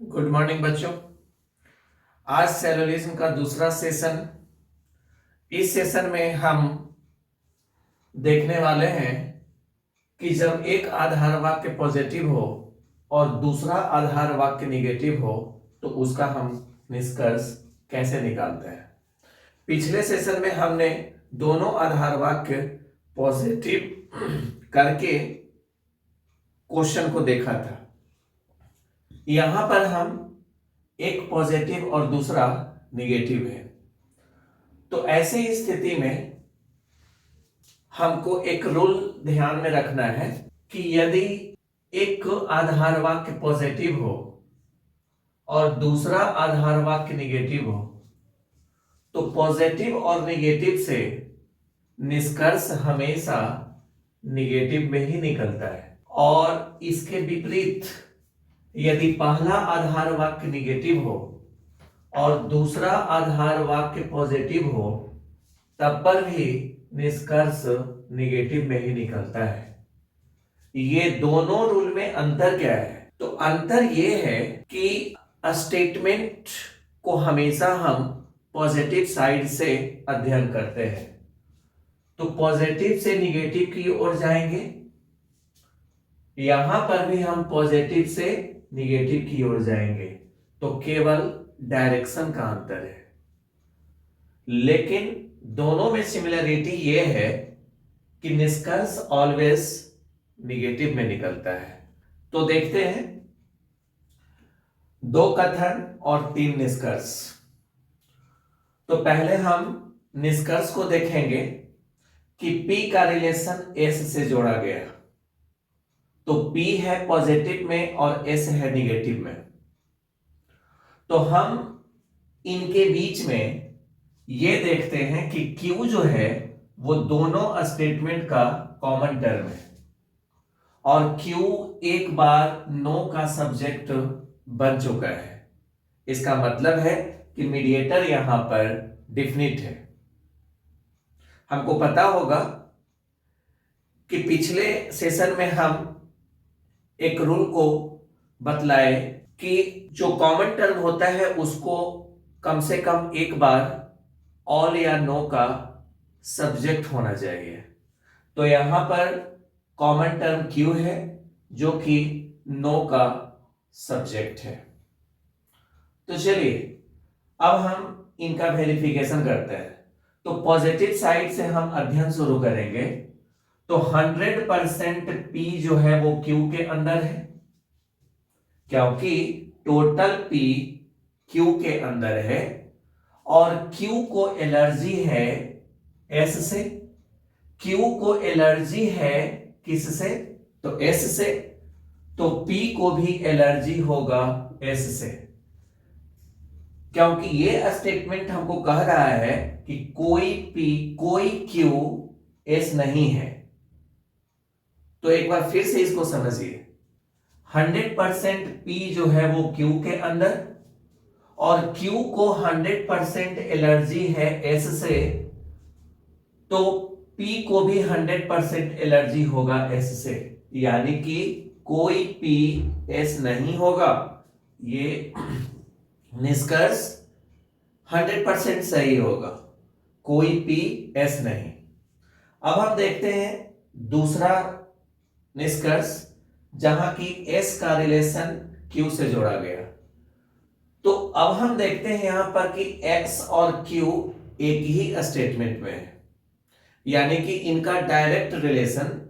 Good morning बच्चों। आज सेलुलिज्म का दूसरा सेशन। इस सेशन में हम देखने वाले हैं कि जब एक आधार वाक्य पॉजिटिव हो और दूसरा आधार वाक्य निगेटिव हो तो उसका हम निष्कर्ष कैसे निकालते हैं। पिछले सेशन में हमने दोनों आधार वाक्य पॉजिटिव करके क्वेश्चन को देखा था। यहां पर हम एक पॉजिटिव और दूसरा निगेटिव है, तो ऐसी स्थिति में हमको एक रूल ध्यान में रखना है कि यदि एक आधार वाक्य पॉजिटिव हो और दूसरा आधार वाक्य निगेटिव हो तो पॉजिटिव और निगेटिव से निष्कर्ष हमेशा निगेटिव में ही निकलता है, और इसके विपरीत यदि पहला आधार वाक्य निगेटिव हो और दूसरा आधार वाक्य पॉजिटिव हो तब पर भी निष्कर्ष निगेटिव में ही निकलता है। ये दोनों रूल में अंतर क्या है? तो अंतर ये है कि स्टेटमेंट को हमेशा हम पॉजिटिव साइड से अध्ययन करते हैं, तो पॉजिटिव से निगेटिव की ओर जाएंगे। यहां पर भी हम पॉजिटिव से निगेटिव की ओर जाएंगे, तो केवल डायरेक्शन का अंतर है, लेकिन दोनों में सिमिलरिटी ये है कि निष्कर्ष ऑलवेज निगेटिव में निकलता है। तो देखते हैं 2 कथन और 3 निष्कर्ष। तो पहले हम निष्कर्ष को देखेंगे कि P का रिलेशन S से जोड़ा गया, तो P है पॉजिटिव में और S है निगेटिव में, तो हम इनके बीच में ये देखते हैं कि Q जो है वो दोनों स्टेटमेंट का कॉमन टर्म है और Q एक बार नो का सब्जेक्ट बन चुका है। इसका मतलब है कि मीडिएटर यहां पर डिफिनिट है। हमको पता होगा कि पिछले सेशन में हम एक रूल को बतलाए कि जो कॉमन टर्म होता है उसको कम से कम एक बार ऑल या नो का सब्जेक्ट होना चाहिए। तो यहां पर कॉमन टर्म Q है जो कि नो का सब्जेक्ट है। तो चलिए अब हम इनका वेरिफिकेशन करते हैं। तो पॉजिटिव साइड से हम अध्ययन शुरू करेंगे, तो 100% P जो है वो Q के अंदर है, क्योंकि टोटल P Q के अंदर है और Q को एलर्जी है S से, Q को एलर्जी है किससे? तो S से, तो P को भी एलर्जी होगा S से, क्योंकि ये स्टेटमेंट हमको कह रहा है कि कोई P कोई Q S नहीं है। तो एक बार फिर से इसको समझिए, 100% P जो है वो Q के अंदर और Q को 100% एलर्जी है S से, तो P को भी 100% एलर्जी होगा S से, यानी कि कोई P S नहीं होगा। ये निष्कर्ष 100% सही होगा, कोई P S नहीं। अब हम देखते हैं दूसरा निष्कर्ष, जहां की S का रिलेशन Q से जोड़ा गया। तो अब हम देखते हैं यहां पर कि X और Q एक ही स्टेटमेंट में है, यानी कि इनका डायरेक्ट रिलेशन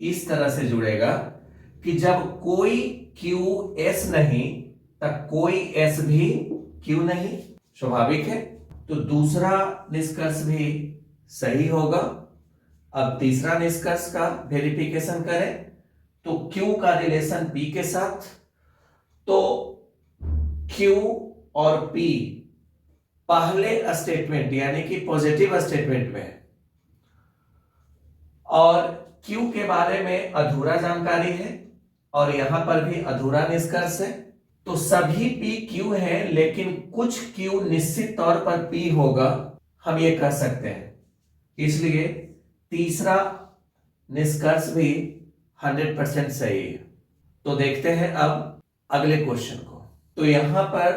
इस तरह से जुड़ेगा कि जब कोई Q S नहीं तब कोई S भी Q नहीं। स्वाभाविक है, तो दूसरा निष्कर्ष भी सही होगा। अब तीसरा निष्कर्ष का वेरिफिकेशन करें, तो Q का रिलेशन P के साथ, तो Q और P पहले स्टेटमेंट यानी कि पॉजिटिव स्टेटमेंट में, और Q के बारे में अधूरा जानकारी है और यहां पर भी अधूरा निष्कर्ष है। तो सभी P Q है, लेकिन कुछ Q निश्चित तौर पर P होगा, हम ये कह सकते हैं। इसलिए तीसरा निष्कर्ष भी 100% सही है। तो देखते हैं अब अगले क्वेश्चन को। तो यहां पर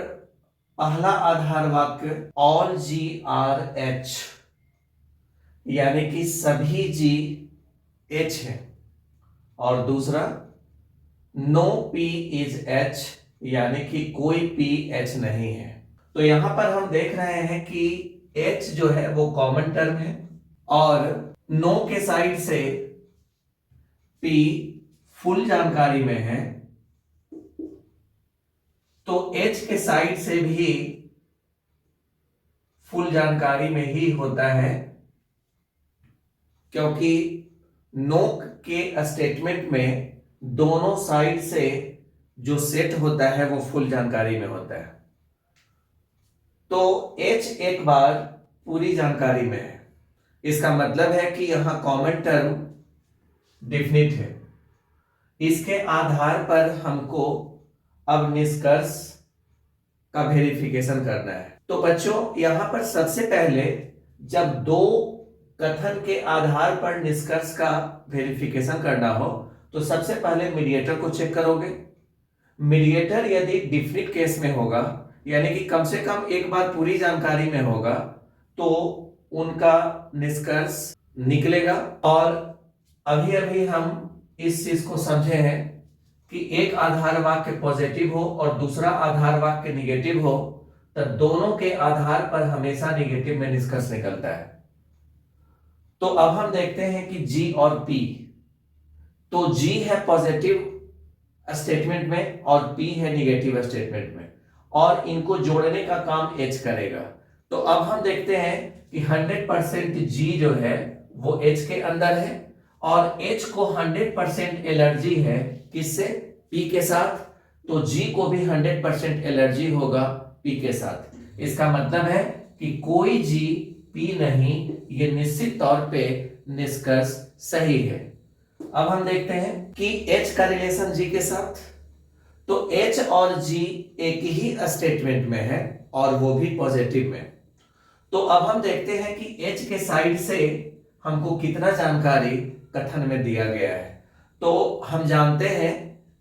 पहला आधार वाक्य ऑल जी आर एच, यानी कि सभी जी एच है, और दूसरा नो पी इज एच, यानी कि कोई पी एच नहीं है। तो यहां पर हम देख रहे हैं कि एच जो है वो कॉमन टर्म है, और नो के साइड से पी फुल जानकारी में है, तो एच के साइड से भी फुल जानकारी में ही होता है, क्योंकि नो के स्टेटमेंट में दोनों साइड से जो सेट होता है वो फुल जानकारी में होता है। तो एच एक बार पूरी जानकारी में है, इसका मतलब है कि यहां कॉमन टर्म डिफिनिट है। इसके आधार पर हमको अब निष्कर्ष का वेरिफिकेशन करना है। तो बच्चों यहां पर सबसे पहले जब दो कथन के आधार पर निष्कर्ष का वेरिफिकेशन करना हो तो सबसे पहले मीडिएटर को चेक करोगे। मीडिएटर यदि डिफिनिट केस में होगा, यानी कि कम से कम एक बार पूरी जानकारी में होगा, तो उनका निष्कर्ष निकलेगा। और अभी अभी हम इस चीज को समझे हैं कि एक आधार वाक्य पॉजिटिव हो और दूसरा आधार वाक्य निगेटिव हो, तब दोनों के आधार पर हमेशा निगेटिव में निष्कर्ष निकलता है। तो अब हम देखते हैं कि जी और पी। तो जी है पॉजिटिव स्टेटमेंट में और पी है निगेटिव स्टेटमेंट में, और इनको जोड़ने का काम एच करेगा। तो अब हम देखते हैं कि 100% जी जो है वो एच के अंदर है, और एच को 100% एलर्जी है किससे? पी के साथ। तो जी को भी 100% एलर्जी होगा पी के साथ। इसका मतलब है कि कोई जी पी नहीं, ये निश्चित तौर पे निष्कर्ष सही है। अब हम देखते हैं कि H का रिलेशन G के साथ। तो H और G एक ही स्टेटमेंट में है और वो भी पॉजिटिव में। तो अब हम देखते हैं कि H के साइड से हमको कितना जानकारी कथन में दिया गया है। तो हम जानते हैं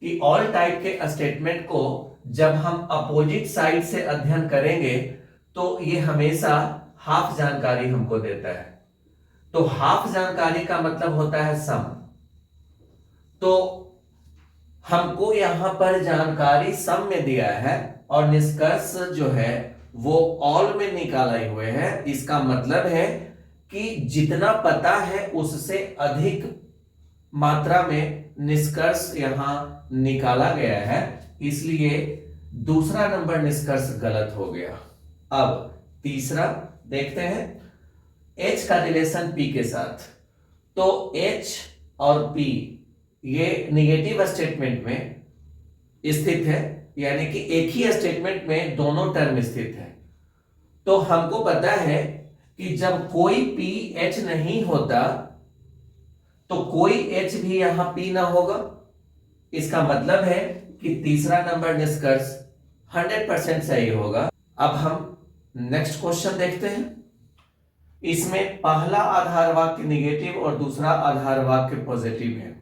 कि ऑल टाइप के स्टेटमेंट को जब हम अपोजिट साइड से अध्ययन करेंगे तो ये हमेशा हाफ जानकारी हमको देता है। तो हाफ जानकारी का मतलब होता है सम। तो हमको यहां पर जानकारी सम में दिया है और निष्कर्ष जो है वो ऑल में निकाले हुए हैं। इसका मतलब है कि जितना पता है उससे अधिक मात्रा में निष्कर्ष यहां निकाला गया है, इसलिए दूसरा नंबर निष्कर्ष गलत हो गया। अब तीसरा देखते हैं, H का रिलेशन P के साथ। तो H और P ये निगेटिव स्टेटमेंट में स्थित है, यानी कि एक ही स्टेटमेंट में दोनों टर्म स्थित है। तो हमको पता है कि जब कोई पी एच नहीं होता तो कोई एच भी यहां पी ना होगा। इसका मतलब है कि तीसरा नंबर निष्कर्ष 100% सही होगा। अब हम नेक्स्ट क्वेश्चन देखते हैं। इसमें पहला आधार वाक्य निगेटिव और दूसरा आधार वाक्य पॉजिटिव है,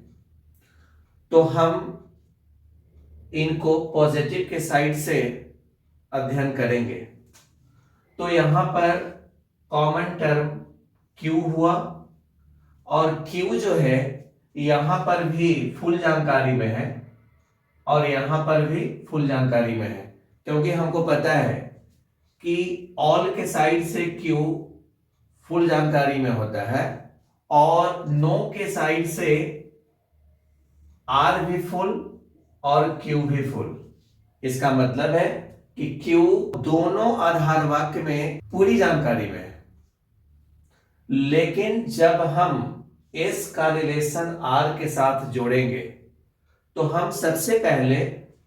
तो हम इनको पॉजिटिव के साइड से अध्ययन करेंगे। तो यहां पर कॉमन टर्म Q हुआ, और Q जो है यहां पर भी फुल जानकारी में है और यहां पर भी फुल जानकारी में है, क्योंकि हमको पता है कि ऑल के साइड से Q फुल जानकारी में होता है और नो के साइड से R भी फुल और Q भी फुल। इसका मतलब है कि Q दोनों आधार वाक्य में पूरी जानकारी में है, लेकिन जब हम S का रिलेशन R के साथ जोड़ेंगे तो हम सबसे पहले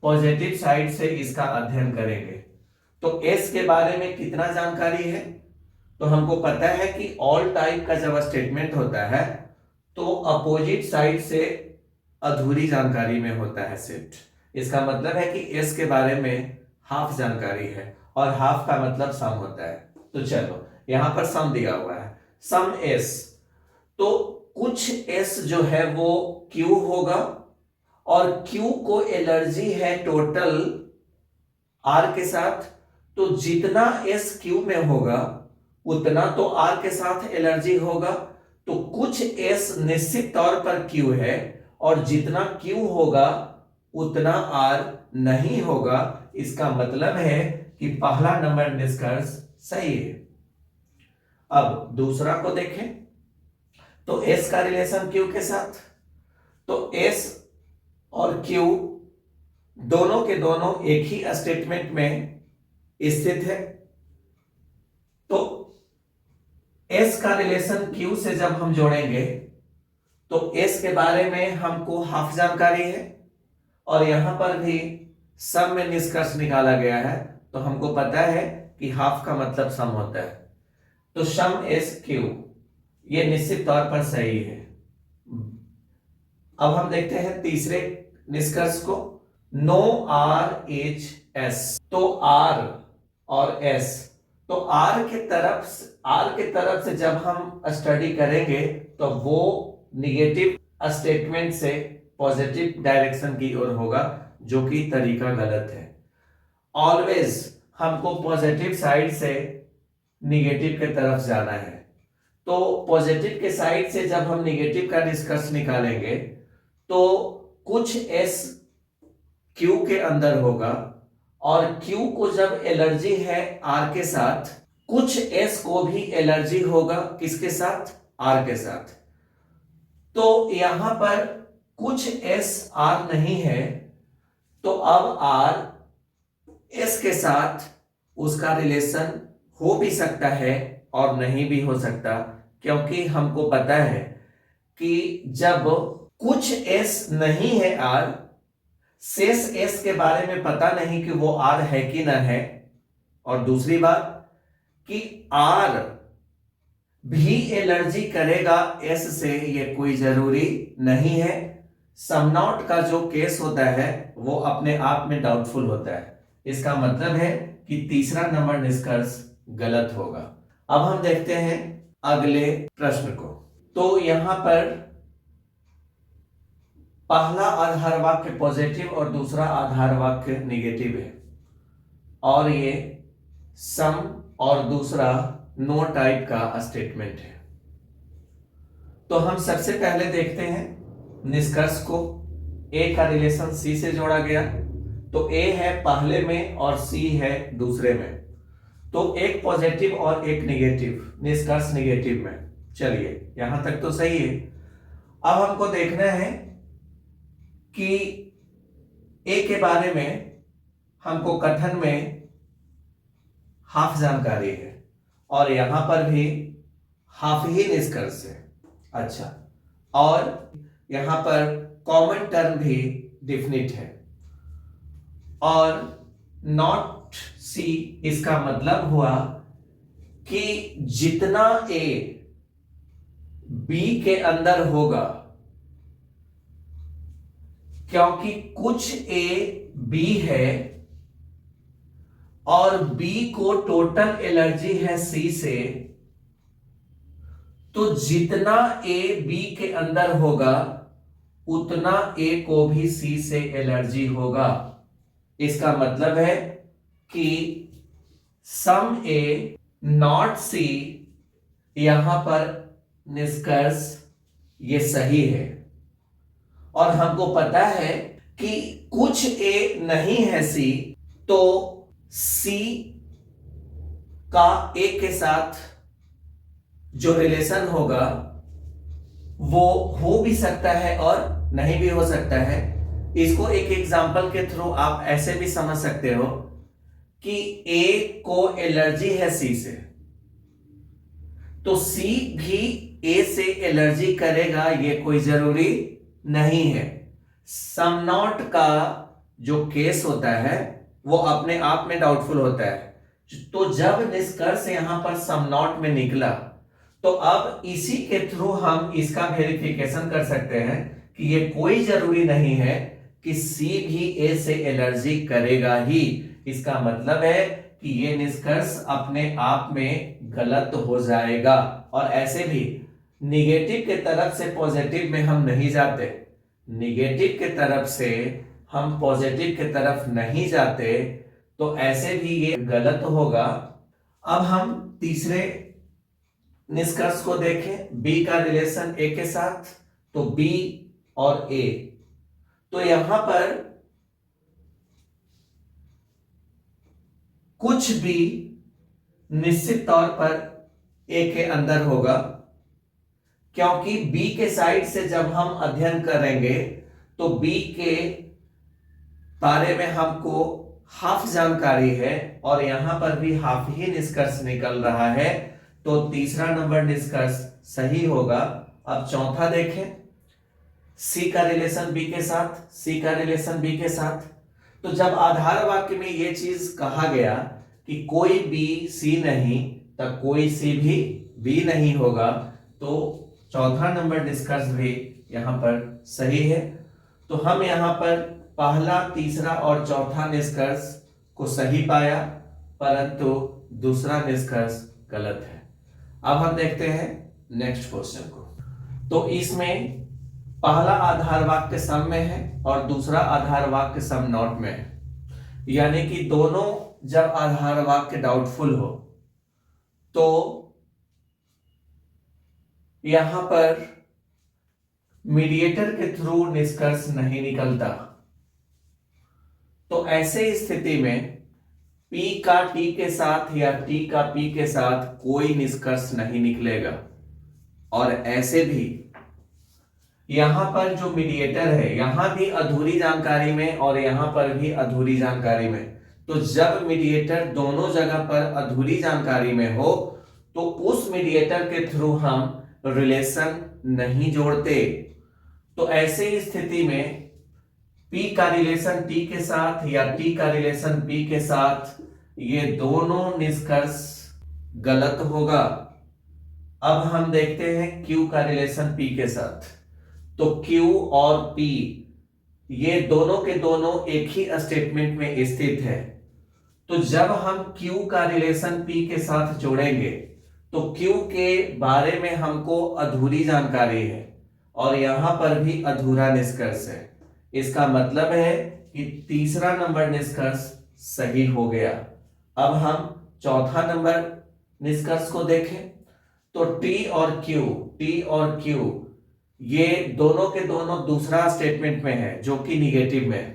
पॉजिटिव साइड से इसका अध्ययन करेंगे। तो S के बारे में कितना जानकारी है? तो हमको पता है कि ऑल टाइप का जब स्टेटमेंट होता है तो अपोजिट साइड से अधूरी जानकारी में होता है शिफ्ट। इसका मतलब है कि S के बारे में हाफ जानकारी है, और हाफ का मतलब सम होता है। तो चलो यहां पर सम दिया हुआ है, सम S। तो कुछ S जो है वो Q होगा, और Q को एलर्जी है टोटल आर के साथ, तो जितना एस क्यू में होगा उतना तो आर के साथ एलर्जी होगा। तो कुछ एस निश्चित तौर पर क्यू है और जितना क्यू होगा उतना आर नहीं होगा। इसका मतलब है कि पहला नंबर निष्कर्ष सही है। अब दूसरा को देखें तो एस का रिलेशन क्यू के साथ, तो एस और क्यू दोनों के दोनों एक ही स्टेटमेंट में स्थित है। तो एस का रिलेशन क्यू से जब हम जोड़ेंगे तो एस के बारे में हमको हाफ जानकारी है और यहां पर भी सम में निष्कर्ष निकाला गया है, तो हमको पता है कि हाफ का मतलब सम होता है। तो सम एस क्यू ये निश्चित तौर पर सही है। अब हम देखते हैं तीसरे निष्कर्ष को, नो आर एच एस। तो आर और एस, तो आर के तरफ से जब हम स्टडी करेंगे तो वो निगेटिव स्टेटमेंट से पॉजिटिव डायरेक्शन की ओर होगा, जो कि तरीका गलत है। ऑलवेज हमको पॉजिटिव साइड से निगेटिव के तरफ जाना है। तो पॉजिटिव के साइड से जब हम निगेटिव का निष्कर्ष निकालेंगे तो कुछ एस क्यू के अंदर होगा और क्यू को जब एलर्जी है आर के साथ, कुछ एस को भी एलर्जी होगा किसके साथ, आर के साथ। तो यहां पर कुछ एस आर नहीं है, तो अब आर एस के साथ उसका रिलेशन हो भी सकता है और नहीं भी हो सकता, क्योंकि हमको पता है कि जब कुछ एस नहीं है आर, शेष एस के बारे में पता नहीं कि वो आर है कि ना है। और दूसरी बात कि आर भी एलर्जी करेगा एस से, ये कोई जरूरी नहीं है। सम नॉट का जो केस होता है वो अपने आप में डाउटफुल होता है। इसका मतलब है कि तीसरा नंबर निष्कर्ष गलत होगा। अब हम देखते हैं अगले प्रश्न को। तो यहां पर पहला आधार वाक्य पॉजिटिव और दूसरा आधार वाक्य नेगेटिव है और ये सम और दूसरा नो टाइप का स्टेटमेंट है। तो हम सबसे पहले देखते हैं निष्कर्ष को। ए का रिलेशन सी से जोड़ा गया, तो ए है पहले में और सी है दूसरे में, तो एक पॉजिटिव और एक नेगेटिव, निष्कर्ष नेगेटिव में। चलिए यहां तक तो सही है। अब हमको देखना है कि ए के बारे में हमको कथन में हाफ जानकारी है और यहां पर भी हाफ ही निष्कर्ष है। अच्छा, और यहां पर कॉमन टर्म भी डिफिनिट है और नॉट सी, इसका मतलब हुआ कि जितना ए बी के अंदर होगा, क्योंकि कुछ ए बी है और बी को टोटल एलर्जी है सी से, तो जितना ए बी के अंदर होगा उतना ए को भी सी से एलर्जी होगा। इसका मतलब है कि सम ए नॉट सी, यहां पर निष्कर्ष ये सही है। और हमको पता है कि कुछ ए नहीं है सी, तो सी का ए के साथ जो रिलेशन होगा वो हो भी सकता है और नहीं भी हो सकता है। इसको एक एग्जांपल के थ्रू आप ऐसे भी समझ सकते हो कि ए को एलर्जी है सी से, तो सी भी ए से एलर्जी करेगा, ये कोई जरूरी नहीं है। सम नॉट का जो केस होता है वो अपने आप में डाउटफुल होता है। तो जब निष्कर्ष यहां पर सम नॉट में निकला, तो अब इसी के थ्रू हम इसका वेरिफिकेशन कर सकते हैं कि ये कोई जरूरी नहीं है कि सी भी ए से एलर्जी करेगा ही। इसका मतलब है कि ये निष्कर्ष अपने आप में गलत हो जाएगा। और ऐसे भी निगेटिव के तरफ से पॉजिटिव में हम नहीं जाते, निगेटिव के तरफ से हम पॉजिटिव के तरफ नहीं जाते, तो ऐसे भी ये गलत होगा। अब हम तीसरे निष्कर्ष को देखें, बी का रिलेशन ए के साथ, तो बी और ए, तो यहां पर कुछ भी निश्चित तौर पर ए के अंदर होगा, क्योंकि बी के साइड से जब हम अध्ययन करेंगे तो बी के बारे में हमको हाफ जानकारी है और यहां पर भी हाफ ही निष्कर्ष निकल रहा है, तो तीसरा नंबर निष्कर्ष सही होगा। अब चौथा देखें, सी का रिलेशन बी के साथ, सी का रिलेशन बी के साथ, तो जब आधार वाक्य में यह चीज कहा गया कि कोई बी सी नहीं तब कोई सी भी बी नहीं होगा, तो चौथा नंबर निष्कर्ष भी यहां पर सही है। तो हम यहां पर पहला, तीसरा और चौथा निष्कर्ष को सही पाया, परंतु दूसरा निष्कर्ष गलत है। अब हम देखते हैं नेक्स्ट क्वेश्चन को। तो इसमें पहला आधार वाक्य सम में है और दूसरा आधार वाक्य सम नॉट में है, यानी कि दोनों जब आधार वाक्य डाउटफुल हो तो यहां पर मीडिएटर के थ्रू निष्कर्ष नहीं निकलता। तो ऐसे स्थिति में P का T के साथ या T का P के साथ कोई निष्कर्ष नहीं निकलेगा। और ऐसे भी यहां पर जो मीडिएटर है, यहां भी अधूरी जानकारी में और यहां पर भी अधूरी जानकारी में, तो जब मीडिएटर दोनों जगह पर अधूरी जानकारी में हो तो उस मीडिएटर के थ्रू हम रिलेशन नहीं जोड़ते। तो ऐसे स्थिति में P का रिलेशन T के साथ या T का रिलेशन P के साथ, ये दोनों निष्कर्ष गलत होगा। अब हम देखते हैं Q का रिलेशन P के साथ, तो Q और P ये दोनों के दोनों एक ही स्टेटमेंट में स्थित है। तो जब हम Q का रिलेशन P के साथ जोड़ेंगे तो Q के बारे में हमको अधूरी जानकारी है और यहां पर भी अधूरा निष्कर्ष है। इसका मतलब है कि तीसरा नंबर निष्कर्ष सही हो गया। अब हम चौथा नंबर निष्कर्ष को देखें, तो T और Q ये दोनों के दोनों दूसरा स्टेटमेंट में है जो कि निगेटिव में है,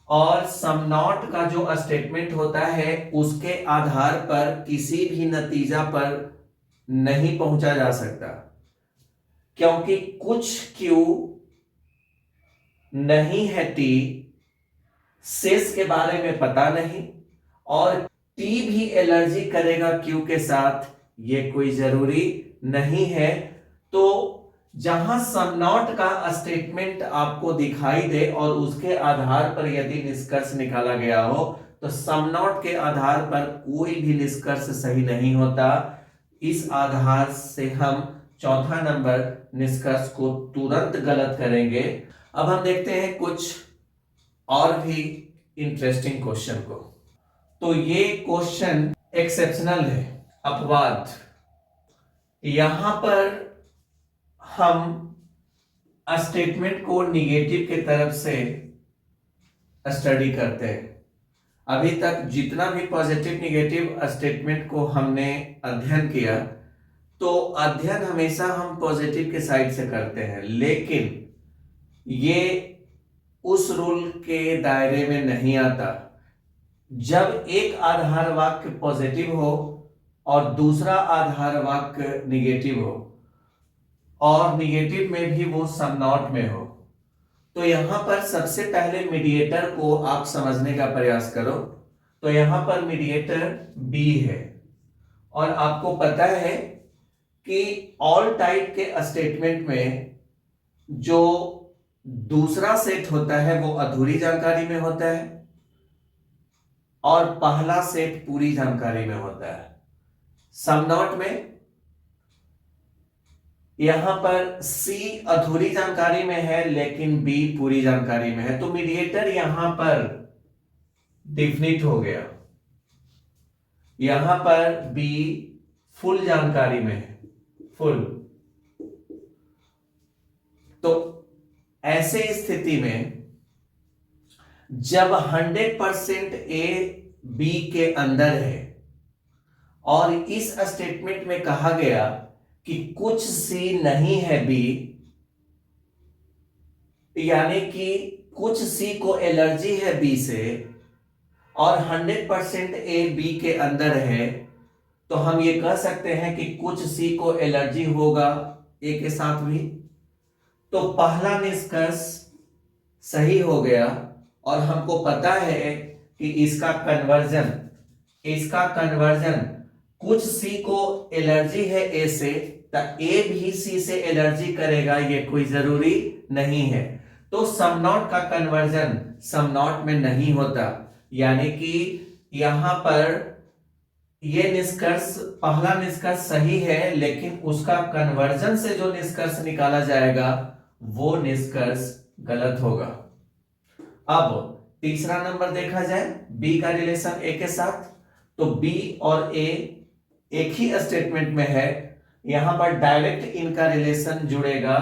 और सम नॉट का जो स्टेटमेंट होता है उसके आधार पर किसी भी नतीजा पर नहीं पहुंचा जा सकता, क्योंकि कुछ Q नहीं है T, शेष के बारे में पता नहीं, और T भी एलर्जी करेगा Q के साथ, ये कोई जरूरी नहीं है। तो जहां सम नॉट का स्टेटमेंट आपको दिखाई दे और उसके आधार पर यदि निष्कर्ष निकाला गया हो तो सम नॉट के आधार पर कोई भी निष्कर्ष सही नहीं होता। इस आधार से हम चौथा नंबर निष्कर्ष को तुरंत गलत करेंगे। अब हम देखते हैं कुछ और भी इंटरेस्टिंग क्वेश्चन को। तो ये क्वेश्चन एक्सेप्शनल है, अपवाद। यहां पर हम स्टेटमेंट को निगेटिव के तरफ से स्टडी करते हैं। अभी तक जितना भी पॉजिटिव निगेटिव स्टेटमेंट को हमने अध्ययन किया, तो अध्ययन हमेशा हम पॉजिटिव के साइड से करते हैं, लेकिन ये उस रूल के दायरे में नहीं आता। जब एक आधार वाक्य पॉजिटिव हो और दूसरा आधार वाक्य निगेटिव हो और निगेटिव में भी वो सम नॉट में हो, तो यहां पर सबसे पहले मीडिएटर को आप समझने का प्रयास करो। तो यहां पर मीडिएटर B है और आपको पता है कि ऑल टाइप के स्टेटमेंट में जो दूसरा सेट होता है वो अधूरी जानकारी में होता है और पहला सेट पूरी जानकारी में होता है। सम नॉट में यहां पर C अधूरी जानकारी में है लेकिन B पूरी जानकारी में है, तो मीडिएटर यहां पर डिफिनिट हो गया। यहां पर B फुल जानकारी में है, फुल। तो ऐसे स्थिति में जब 100% A बी के अंदर है और इस स्टेटमेंट में कहा गया कि कुछ सी नहीं है बी, यानी कि कुछ सी को एलर्जी है बी से और 100% ए बी के अंदर है, तो हम ये कह सकते हैं कि कुछ सी को एलर्जी होगा ए के साथ भी। तो पहला निष्कर्ष सही हो गया और हमको पता है कि इसका कन्वर्जन कुछ सी को एलर्जी है ए से, तो ए भी सी से एलर्जी करेगा, ये कोई जरूरी नहीं है। तो सम नॉट का कन्वर्जन सम नॉट में नहीं होता, यानी कि यहां पर ये निष्कर्ष, पहला निष्कर्ष सही है, लेकिन उसका कन्वर्जन से जो निष्कर्ष निकाला जाएगा वो निष्कर्ष गलत होगा। अब तीसरा नंबर देखा जाए, बी का रिलेशन ए के साथ। तो बी और ए एक ही स्टेटमेंट में है, यहां पर डायरेक्ट इनका रिलेशन जुड़ेगा।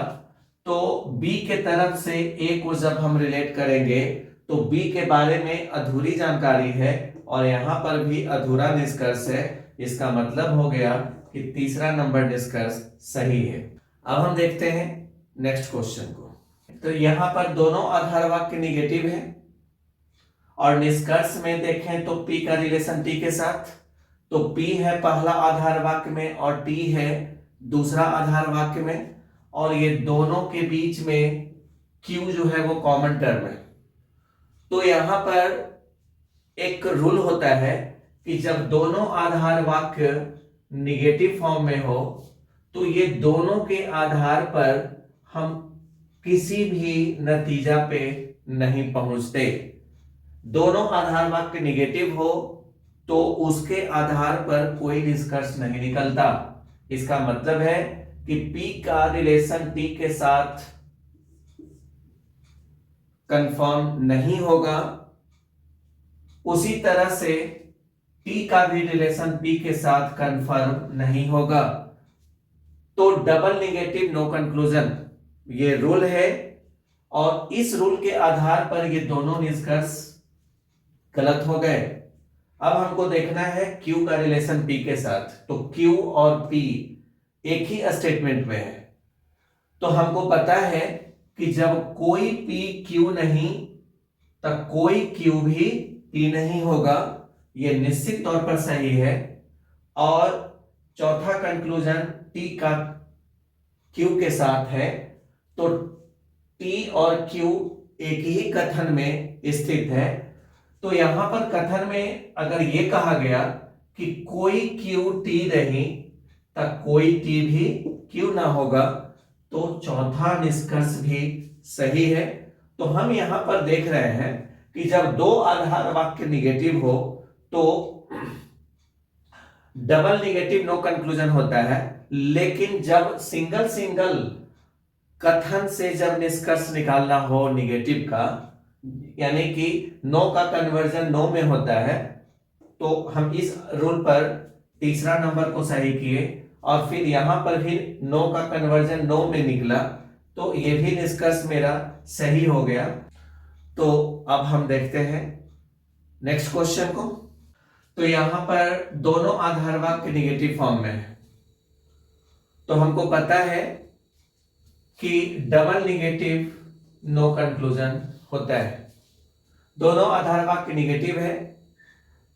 तो बी के तरफ से ए को जब हम रिलेट करेंगे तो बी के बारे में अधूरी जानकारी है और यहां पर भी अधूरा निष्कर्ष है। इसका मतलब हो गया कि तीसरा नंबर निष्कर्ष सही है। अब हम देखते हैं नेक्स्ट क्वेश्चन को। तो यहां पर दोनों आधार वाक्य निगेटिव है और निष्कर्ष में देखें तो पी का रिलेशन टी के साथ। तो पी है पहला आधार वाक्य में और टी है दूसरा आधार वाक्य में, और ये दोनों के बीच में क्यू जो है वो कॉमन टर्म है। तो यहां पर एक रूल होता है कि जब दोनों आधार वाक्य निगेटिव फॉर्म में हो तो ये दोनों के आधार पर हम किसी भी नतीजा पे नहीं पहुंचते। दोनों आधार वाक्य निगेटिव हो तो उसके आधार पर कोई निष्कर्ष नहीं निकलता। इसका मतलब है कि P का रिलेशन T के साथ कंफर्म नहीं होगा, उसी तरह से T का भी रिलेशन P के साथ कंफर्म नहीं होगा। तो डबल निगेटिव नो कंक्लूजन ये रूल है और इस रूल के आधार पर ये दोनों निष्कर्ष गलत हो गए। अब हमको देखना है Q का रिलेशन P के साथ। तो Q और P एक ही स्टेटमेंट में है, तो हमको पता है कि जब कोई P Q नहीं तब कोई Q भी P नहीं होगा, यह निश्चित तौर पर सही है। और चौथा कंक्लूजन T का Q के साथ है, तो T और Q एक ही कथन में स्थित है। तो यहां पर कथन में अगर यह कहा गया कि कोई Q T नहीं तब कोई T भी Q ना होगा, तो चौथा निष्कर्ष भी सही है। तो हम यहां पर देख रहे हैं कि जब दो आधार वाक्य निगेटिव हो तो डबल निगेटिव नो कंक्लूजन होता है, लेकिन जब सिंगल सिंगल कथन से जब निष्कर्ष निकालना हो निगेटिव का, यानी कि नो का कन्वर्जन नो में होता है, तो हम इस रूल पर तीसरा नंबर को सही किए और फिर यहां पर भी नो का कन्वर्जन नो में निकला, तो यह भी निष्कर्ष मेरा सही हो गया। तो अब हम देखते हैं नेक्स्ट क्वेश्चन को। तो यहां पर दोनों आधार वाक्य निगेटिव फॉर्म में है, तो हमको पता है कि डबल निगेटिव नो कंक्लूजन होता है। दोनों आधार वाक्य निगेटिव है,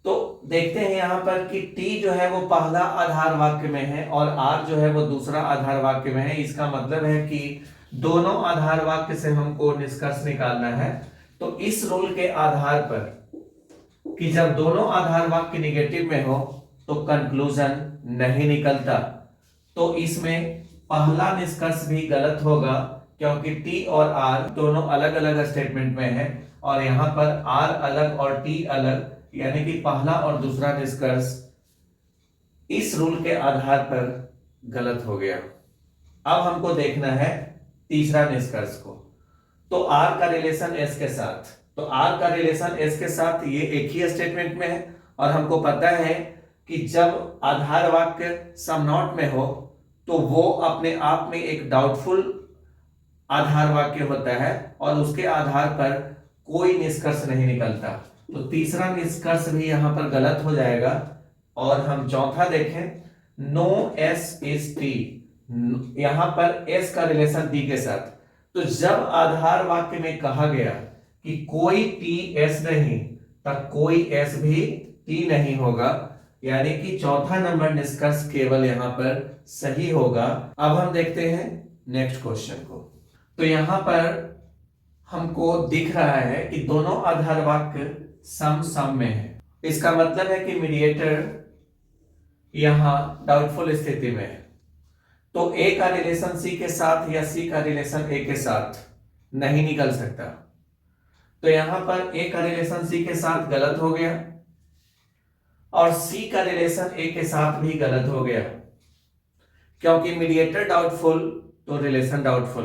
तो देखते हैं यहां पर कि T जो है वो पहला आधार वाक्य में है और R जो है वो दूसरा आधार वाक्य में है। इसका मतलब है कि दोनों आधार वाक्य से हमको निष्कर्ष निकालना है। तो इस रूल के आधार पर कि जब दोनों आधार वाक्य निगेटिव में हो तो कंक्लूजन नहीं निकलता, तो इसमें पहला निष्कर्ष भी गलत होगा, क्योंकि T और R दोनों अलग अलग स्टेटमेंट में है और यहां पर R अलग और T अलग, यानी कि पहला और दूसरा निष्कर्ष इस रूल के आधार पर गलत हो गया। अब हमको देखना है तीसरा निष्कर्ष को। तो R का रिलेशन S के साथ, तो R का रिलेशन S के साथ ये एक ही स्टेटमेंट में है और हमको पता है कि जब आधार वाक्य सम नॉट में हो तो वो अपने आप में एक डाउटफुल आधार वाक्य होता है और उसके आधार पर कोई निष्कर्ष नहीं निकलता। तो तीसरा निष्कर्ष भी यहां पर गलत हो जाएगा। और हम चौथा देखें, नो एस इज टी, यहां पर एस का रिलेशन टी के साथ। तो जब आधार वाक्य में कहा गया कि कोई टी एस नहीं, तब कोई एस भी टी नहीं होगा, यानी कि चौथा नंबर निष्कर्ष केवल यहां पर सही होगा। अब हम देखते हैं नेक्स्ट क्वेश्चन को। तो यहां पर हमको दिख रहा है कि दोनों आधार वाक्य सम सम में है। इसका मतलब है कि मीडिएटर यहां डाउटफुल स्थिति में है। तो ए का रिलेशन सी के साथ या सी का रिलेशन ए के साथ नहीं निकल सकता। तो यहां पर ए का रिलेशन सी के साथ गलत हो गया और सी का रिलेशन ए के साथ भी गलत हो गया, क्योंकि मीडिएटर डाउटफुल तो रिलेशन डाउटफुल।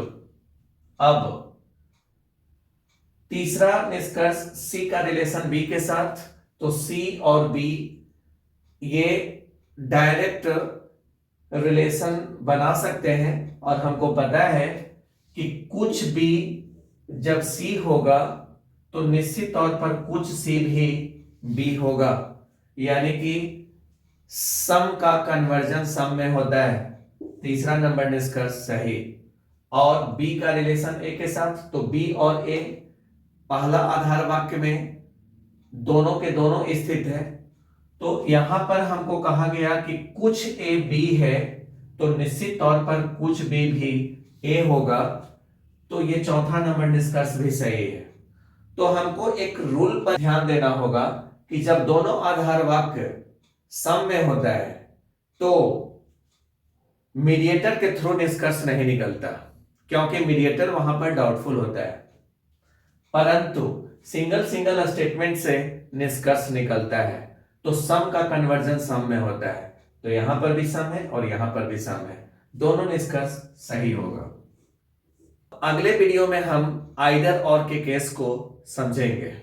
अब तीसरा निष्कर्ष सी का रिलेशन बी के साथ, तो सी और बी ये डायरेक्ट रिलेशन बना सकते हैं। और हमको पता है कि कुछ भी जब सी होगा तो निश्चित तौर पर कुछ सी भी बी होगा, यानी कि सम का कन्वर्जन सम में होता है। तीसरा नंबर निष्कर्ष सही। और बी का रिलेशन ए के साथ, तो बी और ए पहला आधार वाक्य में दोनों के दोनों स्थित है। तो यहां पर हमको कहा गया कि कुछ ए बी है, तो निश्चित तौर पर कुछ बी भी ए होगा। तो ये चौथा नंबर निष्कर्ष भी सही है। तो हमको एक रूल पर ध्यान देना होगा कि जब दोनों आधार वाक्य सम में होता है तो मीडिएटर के थ्रू निष्कर्ष नहीं निकलता, क्योंकि मीडिएटर वहां पर डाउटफुल होता है। परंतु सिंगल सिंगल स्टेटमेंट से निष्कर्ष निकलता है। तो सम का कन्वर्जन सम में होता है। तो यहां पर भी सम है और यहां पर भी सम है, दोनों निष्कर्ष सही होगा। अगले वीडियो में हम आइदर और के केस को समझेंगे।